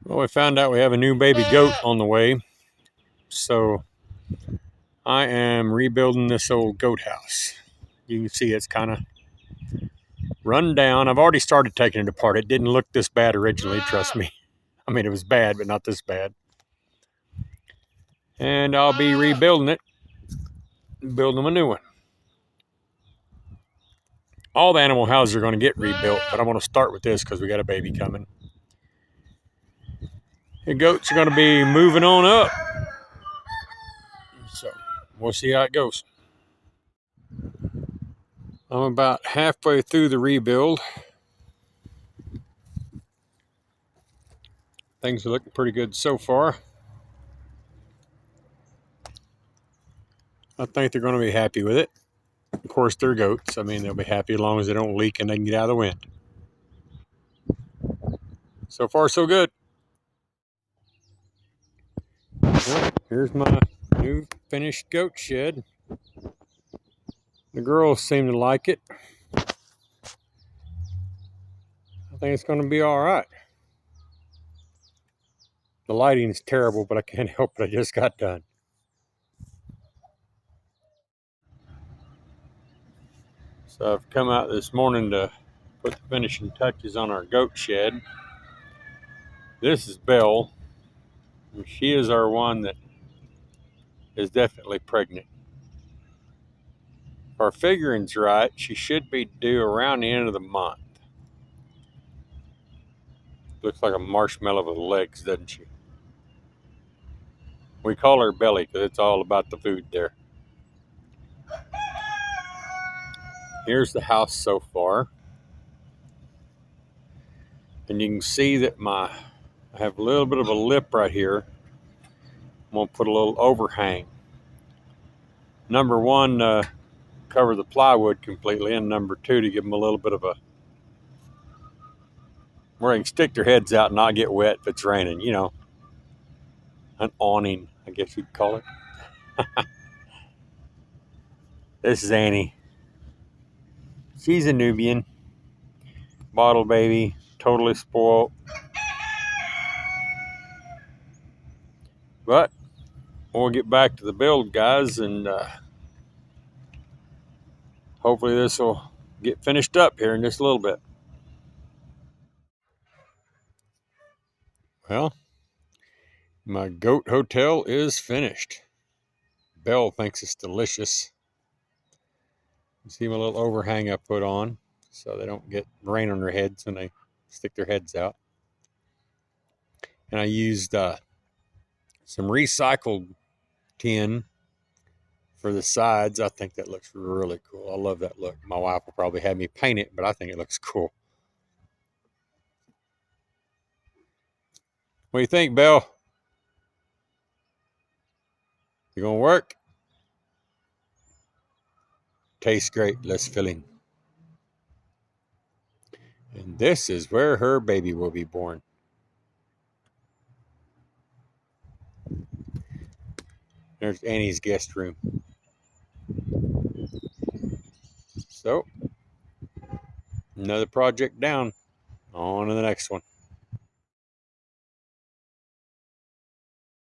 Well, we found out we have a new baby goat on the way, so I am rebuilding this old goat house. You can see it's kind of run down. I've already started taking it apart. It didn't look this bad originally, trust me. I mean, it was bad, but not this bad. And I'll be rebuilding it, building them a new one. All the animal houses are going to get rebuilt, but I want to start with this because we got a baby coming. The goats are going to be moving on up, so we'll see how it goes. I'm about halfway through the rebuild. Things are looking pretty good so far. I think they're going to be happy with it. Of course, they're goats. I mean, they'll be happy as long as they don't leak and they can get out of the wind. So far, so good. Well, here's my new finished goat shed. The girls seem to like it. I think it's going to be all right. The lighting is terrible, but I can't help it. I just got done. So I've come out this morning to put the finishing touches on our goat shed. This is Belle. She is our one that is definitely pregnant. If our figuring's right, she should be due around the end of the month. Looks like a marshmallow with legs, doesn't she? We call her Belly because it's all about the food there. Here's the house so far. And you can see that I have a little bit of a lip right here. I'm going to put a little overhang. Number one, cover the plywood completely, and number two, to give them a little bit of where they can stick their heads out and not get wet if it's raining, you know. An awning, I guess you'd call it. This is Annie. She's a Nubian. Bottle baby, totally spoiled. But we'll get back to the build, guys, and hopefully this will get finished up here in just a little bit. Well, my goat hotel is finished. Belle thinks it's delicious. You see my little overhang I put on so they don't get rain on their heads when they stick their heads out. And I used some recycled tin for the sides. I think that looks really cool. I love that look. My wife will probably have me paint it, but I think it looks cool. What do you think, Belle? You gonna work? Tastes great, less filling. And this is where her baby will be born. There's Annie's guest room. So, another project down. On to the next one.